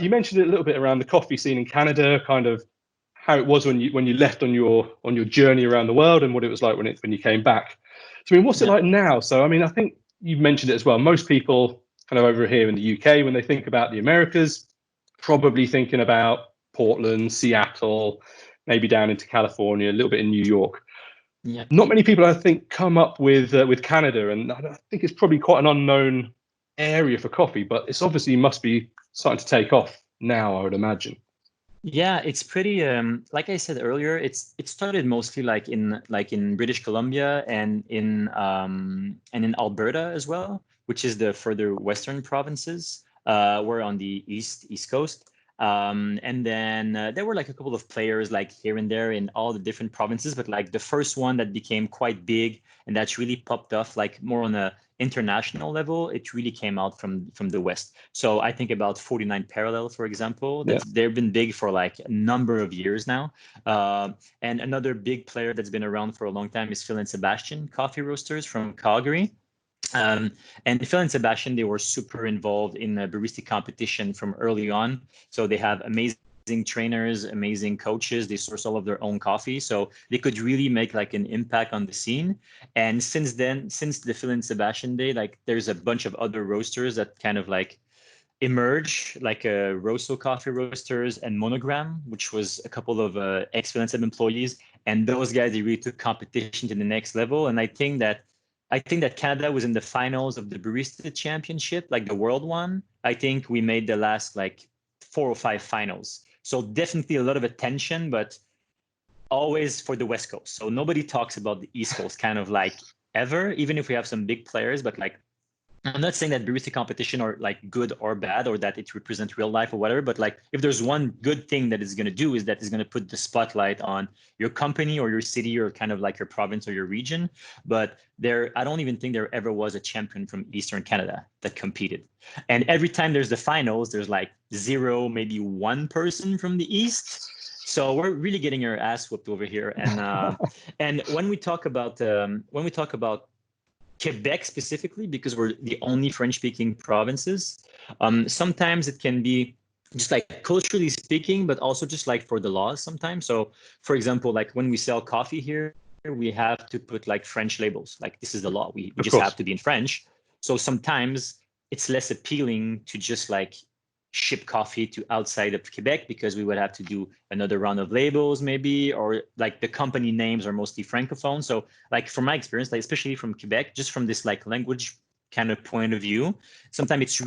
You mentioned it a little bit around the coffee scene in Canada, kind of how it was when you left on your journey around the world, and what it was like when you came back. So I mean, what's it Yeah. like now? So I mean, I think you mentioned it as well. Most people kind of over here in the UK, when they think about the Americas, probably thinking about Portland, Seattle, maybe down into California, a little bit in New York. Yeah. Not many people, I think, come up with Canada, and I think it's probably quite an unknown area for coffee, but it's obviously must be starting to take off now, I would imagine. Yeah, it's pretty like I said earlier, it started mostly like in British Columbia and in Alberta as well, which is the further western provinces. We're on the east coast. And then there were like a couple of players like here and there in all the different provinces, but like the first one that became quite big and that's really popped off like more on a international level, it really came out from the West. So I think about 49 Parallel, for example, Yeah. that's they've been big for like a number of years now. And another big player that's been around for a long time is Phil and Sebastian Coffee Roasters from Calgary. Um, and Phil and Sebastian, they were super involved in the barista competition from early on. So they have amazing trainers, amazing coaches. They source all of their own coffee. So they could really make like an impact on the scene. And since then, since the Phil and Sebastian day, like there's a bunch of other roasters that kind of like emerge, like Rosso Coffee Roasters and Monogram, which was a couple of ex-Phil and employees. And those guys, they really took competition to the next level. And I think that Canada was in the finals of the Barista Championship, like the world one. I think we made the last like 4 or 5 finals. So definitely a lot of attention, but always for the West Coast. So nobody talks about the East Coast kind of like ever, even if we have some big players, but like I'm not saying that barista competition are like good or bad or that it represents real life or whatever, but like if there's one good thing that it's going to do is that it's going to put the spotlight on your company or your city or kind of like your province or your region. But I don't even think there ever was a champion from Eastern Canada that competed. And every time there's the finals, there's like zero, maybe one person from the East. So we're really getting our ass whooped over here. And when we talk about Quebec specifically, because we're the only French-speaking provinces. Sometimes it can be just like culturally speaking, but also just like for the laws sometimes. So, for example, like when we sell coffee here, we have to put like French labels. Like this is the law. We Of just have course. to be in French. So sometimes it's less appealing to just like ship coffee to outside of Quebec because we would have to do another round of labels maybe, or like the company names are mostly francophone. So like from my experience, like especially from Quebec, just from this like language kind of point of view, sometimes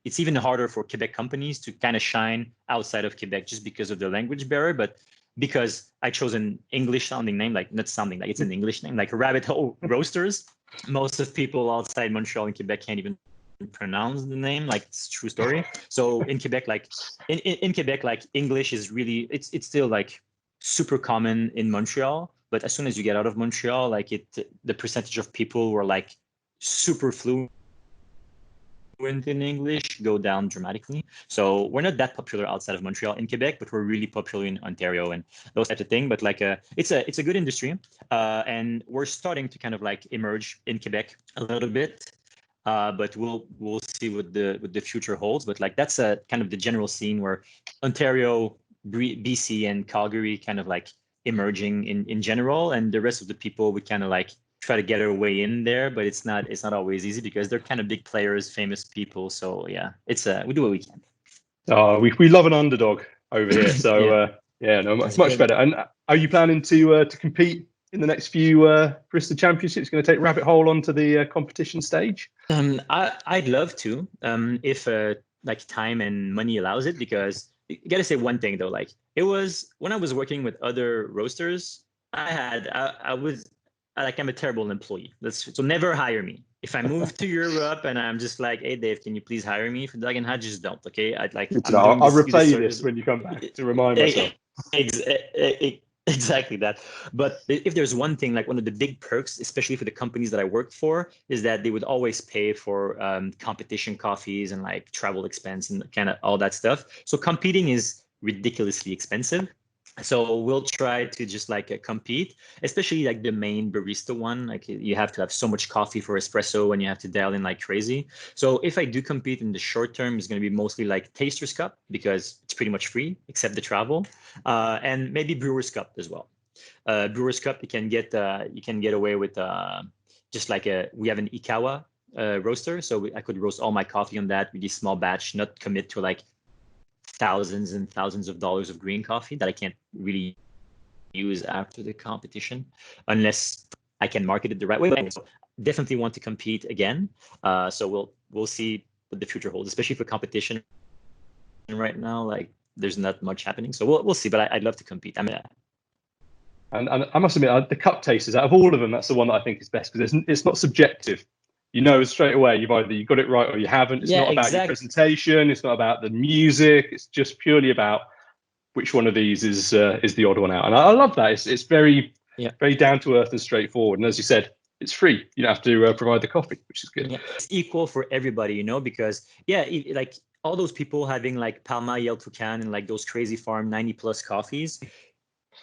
it's even harder for Quebec companies to kind of shine outside of Quebec just because of the language barrier. But because I chose an English sounding name, like not sounding like it's an English name, like Rabbit Hole Roasters, most of people outside Montreal and Quebec can't even pronounce the name. Like it's a true story. So in Quebec, like in Quebec, like English is really it's still like super common in Montreal. But as soon as you get out of Montreal, like the percentage of people who are like super fluent in English go down dramatically. So we're not that popular outside of Montreal in Quebec, but we're really popular in Ontario and those types of things. But like it's a good industry, and we're starting to kind of like emerge in Quebec a little bit. But we'll see what the future holds. But like that's a kind of the general scene where Ontario, BC, and Calgary kind of like emerging in general, and the rest of the people we kind of like try to get our way in there, but it's not always easy because they're kind of big players, famous people. So yeah, it's we do what we can. We love an underdog over here, so Yeah, yeah, no, that's much good. better. And are you planning to compete in the next few Bristol Championships? Going to take Rabbit Hole onto the competition stage? I'd love to, if like time and money allows it, because you gotta say one thing though, like it was when I was working with other roasters, I was like I'm a terrible employee. So never hire me. If I move to Europe and I'm just like, hey Dave, can you please hire me for Doug and Hatch? Just don't, okay? I'd like Good to I'm know. doing I'll this replay this service. when you come back to remind myself. Exactly that. But if there's one thing, like one of the big perks, especially for the companies that I worked for, is that they would always pay for competition coffees and like travel expense and kind of all that stuff. So competing is ridiculously expensive. So we'll try to just like compete, especially like the main barista one. Like you have to have so much coffee for espresso and you have to dial in like crazy. So if I do compete in the short term, it's going to be mostly like Taster's Cup because it's pretty much free except the travel, and maybe Brewer's Cup as well. Brewer's Cup you can get away with just like we have an Ikawa roaster, so I could roast all my coffee on that, really small batch, not commit to like thousands and thousands of dollars of green coffee that I can't really use after the competition unless I can market it the right way. So definitely want to compete again. So we'll see what the future holds, especially for competition right now. Like there's not much happening, so we'll see. But I'd love to compete. I mean, And I must admit, the cup tasters, out of all of them, that's the one that I think is best because it's not subjective. You know straight away you've either you got it right or you haven't. It's yeah, not about your presentation. It's not about the music. It's just purely about which one of these is the odd one out. And I love that. It's very very down to earth and straightforward. And as you said, it's free. You don't have to provide the coffee, which is good. Yeah, it's equal for everybody, you know, because like all those people having like Palma Yel Tucan and like those crazy farm 90+ coffees,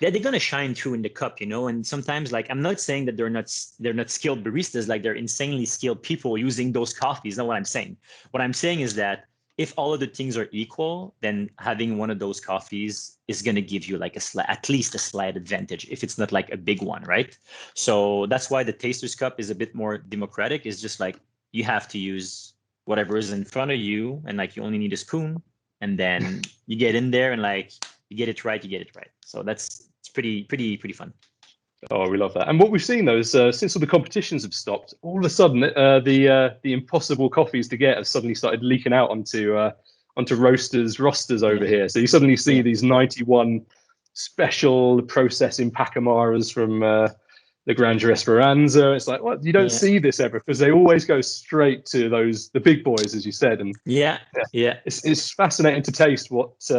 they're gonna shine through in the cup, you know. And sometimes, like, I'm not saying that they're not skilled baristas, like they're insanely skilled people using those coffees. Not what I'm saying. What I'm saying is that if all of the things are equal, then having one of those coffees is gonna give you like at least a slight advantage, if it's not like a big one, right? So that's why the Taster's Cup is a bit more democratic. It's just like you have to use whatever is in front of you, and like you only need a spoon, and then you get in there and like you get it right, you get it right. So it's pretty fun. Oh, we love that. And what we've seen though is since all the competitions have stopped, all of a sudden the impossible coffees to get have suddenly started leaking out onto rosters over here. So you suddenly see these 91 special processing Pacamaras from the Grandeur Esperanza. It's like, what? You don't see this ever because they always go straight to the big boys, as you said. And it's fascinating to taste what's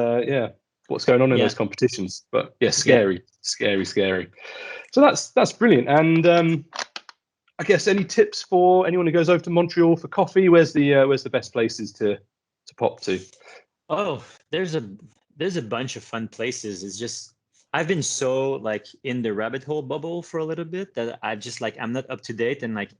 going on in those competitions. But scary. So that's brilliant. And I guess any tips for anyone who goes over to Montreal for coffee? Where's the best places to pop to? Oh, there's a bunch of fun places. It's just I've been so like in the rabbit hole bubble for a little bit that I just like I'm not up to date and like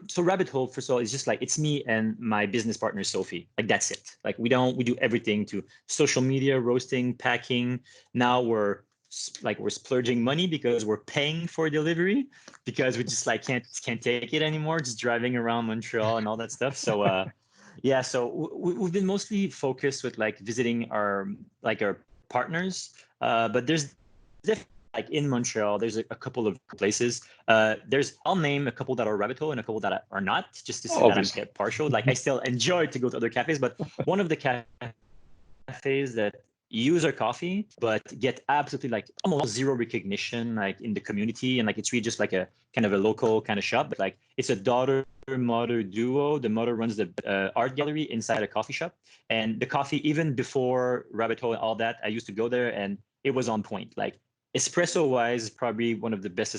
so rabbit hole first of all is just like it's me and my business partner Sophie. Like that's it. Like we do everything to social media, roasting, packing. Now we're splurging money because we're paying for delivery because we just like can't take it anymore. Just driving around Montreal and all that stuff. So yeah, so we've been mostly focused with like visiting our partners, but there's like in Montreal, there's a couple of places. I'll name a couple that are rabbit hole and a couple that are not, just to say that I'm partial. Like I still enjoy to go to other cafes, but one of the cafes that use our coffee but get absolutely like almost zero recognition like in the community, and like it's really just like a kind of a local kind of shop, but like it's a daughter-mother duo. The mother runs the art gallery inside a coffee shop, and the coffee, even before rabbit hole and all that, I used to go there and it was on point. Like espresso wise, probably one of the best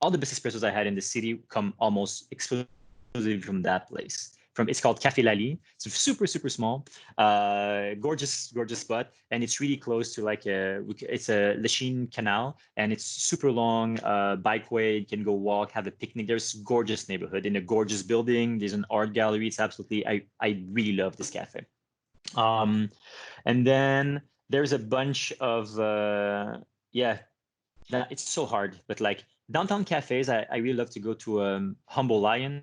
all the best espressos I had in the city come almost exclusively from that place. It's called Café Lali. It's super small, gorgeous spot, and it's really close to like it's a Lachine Canal, and it's super long bikeway. You can go walk, have a picnic. There's gorgeous neighborhood in a gorgeous building. There's an art gallery. It's absolutely I really love this cafe. And then there's a bunch of it's so hard, but like downtown cafes, I really love to go to Humble Lion.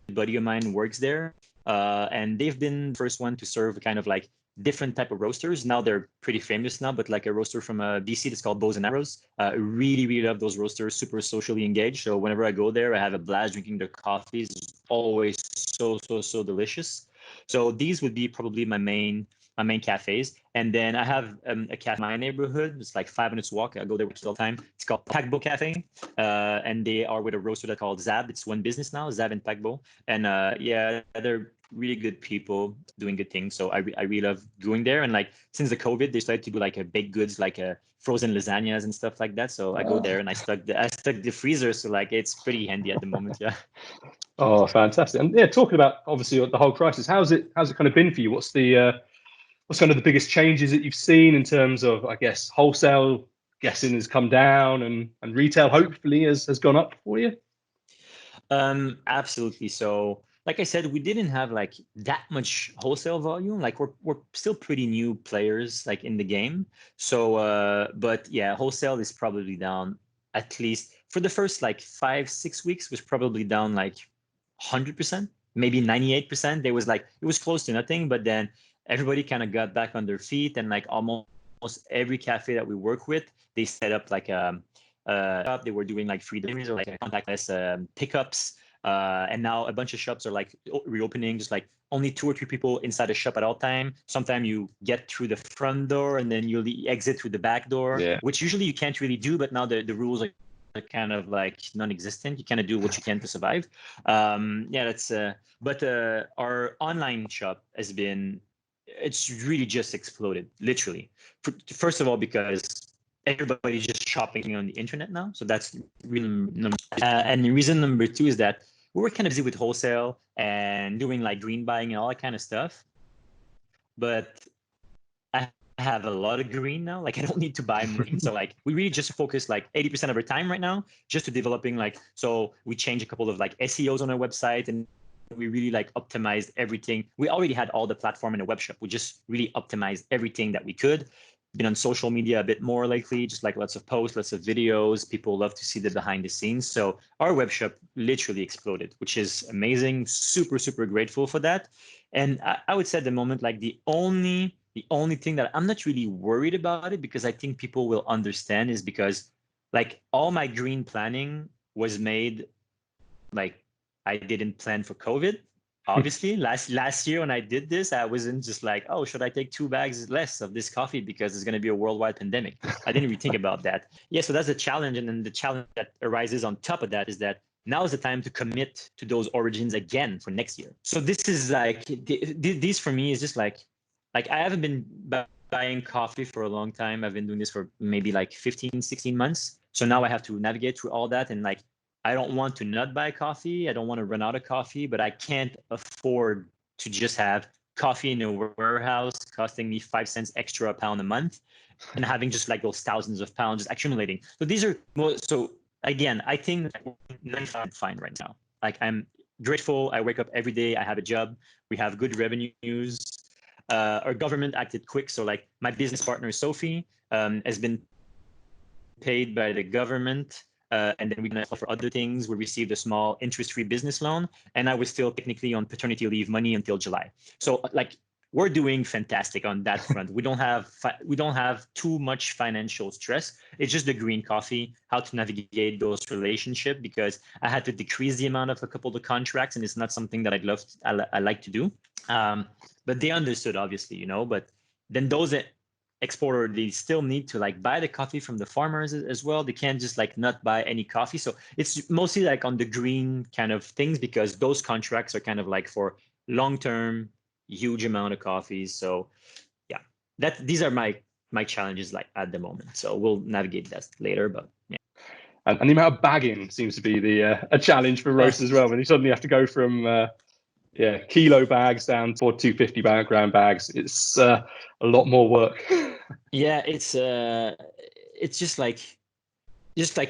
A buddy of mine works there, and they've been the first one to serve kind of like different type of roasters. Now they're pretty famous now, but like a roaster from BC that's called Bows and Arrows. Really love those roasters, super socially engaged. So whenever I go there, I have a blast drinking their coffees. It's always so delicious. So these would be probably my main cafes. And then I have a cafe in my neighborhood. It's like 5 minutes walk. I go there all the time. It's called Paquebot Cafe. And they are with a roaster that's called Zab. It's one business now, Zab and Paquebot. And they're really good people doing good things. So I really love going there. And like since the COVID, they started to do like a baked goods, like a frozen lasagnas and stuff like that. So I go there and I stuck the freezer. So like it's pretty handy at the moment. Yeah. Oh, fantastic. And yeah, talking about obviously the whole crisis, how's it kind of been for you? What's the what's kind of the biggest changes that you've seen in terms of, I guess, wholesale? Guessing has come down, and retail hopefully has gone up for you. Absolutely. So, like I said, we didn't have like that much wholesale volume. Like we're still pretty new players like in the game. So, but yeah, wholesale is probably down at least for the first like 5-6 weeks was probably down like 100%, maybe 98%. There was like it was close to nothing, but then everybody kind of got back on their feet, and like almost every cafe that we work with, they set up like they were doing like free deliveries or like contactless pickups. And now a bunch of shops are like reopening, just like only 2 or 3 people inside a shop at all time. Sometimes you get through the front door and then you exit through the back door, which usually you can't really do. But now the rules are kind of like non-existent. You kind of do what you can to survive. Yeah, that's. But our online shop has been. It's really just exploded, literally. First of all, because everybody's just shopping on the internet now. So that's reason number. And reason number 2 is that we were kind of busy with wholesale and doing like green buying and all that kind of stuff. But I have a lot of green now. Like I don't need to buy more green. So like we really just focus like 80% of our time right now just to developing like, so we changed a couple of like SEOs on our website, and we really like optimized everything. We already had all the platform in the web shop. We just really optimized everything that we could. Been on social media a bit more lately, just like lots of posts, lots of videos. People love to see the behind the scenes. So our web shop literally exploded, which is amazing. Super, super grateful for that. And I would say at the moment, like the only thing that I'm not really worried about it, because I think people will understand, is because like all my green planning was made, like I didn't plan for COVID. Obviously, last year when I did this, I wasn't just like, oh, should I take 2 bags less of this coffee because it's going to be a worldwide pandemic? I didn't really think about that. Yeah, so that's a challenge. And then the challenge that arises on top of that is that now is the time to commit to those origins again for next year. So this is like, this for me is just like I haven't been buying coffee for a long time. I've been doing this for maybe like 15, 16 months. So now I have to navigate through all that, and like, I don't want to not buy coffee. I don't want to run out of coffee, but I can't afford to just have coffee in a warehouse costing me 5 cents extra a pound a month and having just like those thousands of pounds just accumulating. So these are, so again, I think I'm fine right now. Like I'm grateful. I wake up every day. I have a job. We have good revenues. Our government acted quick. So like my business partner, Sophie, has been paid by the government. And then we can apply for other things. We received a small interest-free business loan, and I was still technically on paternity leave money until July. So like we're doing fantastic on that front. We don't have too much financial stress. It's just the green coffee, how to navigate those relationships, because I had to decrease the amount of a couple of the contracts, and it's not something that I like to do. But they understood, obviously, but then those exporter, they still need to like buy the coffee from the farmers as well. They can't just like not buy any coffee. So it's mostly like on the green kind of things, because those contracts are kind of like for long-term, huge amount of coffees. So yeah, these are my challenges like at the moment. So we'll navigate that later, but yeah. And the amount of bagging seems to be a challenge for roasters as well. When you suddenly have to go from kilo bags down to 250 gram bags, it's a lot more work. Yeah, it's just like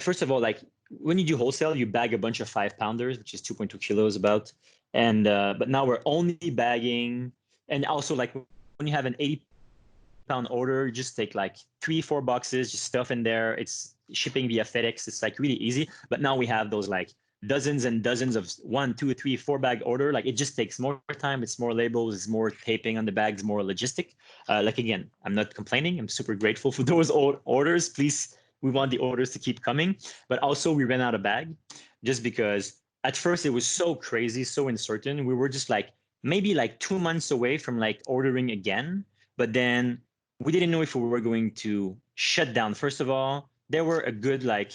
first of all, like when you do wholesale, you bag a bunch of 5-pounders, which is 2.2 kilos about, and but now we're only bagging, and also like when you have an 80-pound order, you just take like 3-4 boxes, just stuff in there. It's shipping via FedEx. It's like really easy. But now we have those like dozens and dozens of 1, 2, 3, 4 bag order. Like it just takes more time. It's more labels, it's more taping on the bags, more logistic. Like again, I'm not complaining. I'm super grateful for those orders. Please, we want the orders to keep coming. But also we ran out of bag just because at first it was so crazy, so uncertain. We were just like maybe like 2 months away from like ordering again. But then we didn't know if we were going to shut down. First of all, there were a good like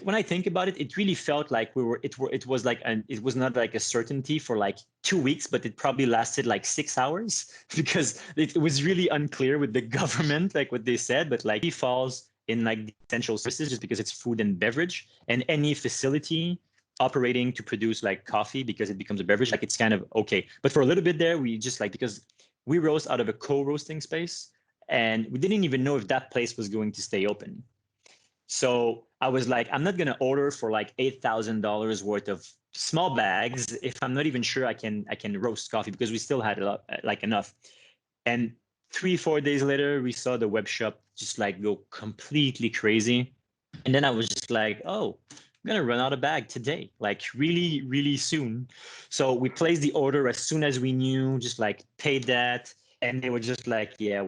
when I think about it, it really felt like it was like it was not like a certainty for like 2 weeks, but it probably lasted like 6 hours because it was really unclear with the government, like what they said, but like it falls in like the essential services just because it's food and beverage, and any facility operating to produce like coffee because it becomes a beverage, like it's kind of okay. But for a little bit there, we just like, because we roast out of a co-roasting space, and we didn't even know if that place was going to stay open. So I was like, I'm not gonna order for like $8,000 worth of small bags if I'm not even sure I can roast coffee, because we still had like enough. And 3-4 days later, we saw the web shop just like go completely crazy. And then I was just like, oh, I'm gonna run out of bag today, like really, really soon. So we placed the order as soon as we knew, just like paid that. And they were just like, yeah,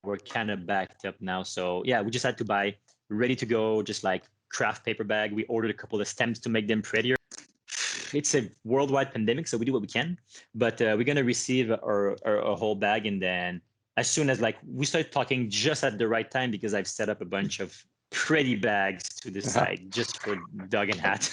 we're kind of backed up now. So yeah, we just had to buy ready to go, just like craft paper bag. We ordered a couple of stems to make them prettier. It's a worldwide pandemic, so we do what we can, but we're going to receive a whole bag. And then as soon as like we start talking just at the right time, because I've set up a bunch of pretty bags to the side just for Doug and Hat.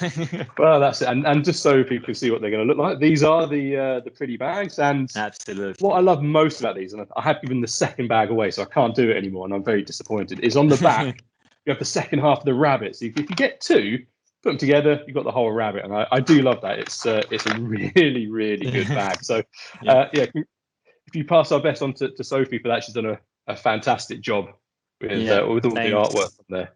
Well, that's it. And just so people can see what they're going to look like, these are the pretty bags. And Absolutely. what I love most about these, and I have given the second bag away, so I can't do it anymore, and I'm very disappointed, is on the back, you have the second half of the rabbit. So if you get two, put them together, you've got the whole rabbit. And I do love that. It's a really, really good bag. So yeah, if you pass our best on to Sophie for that, she's done a fantastic job with all the artwork on there.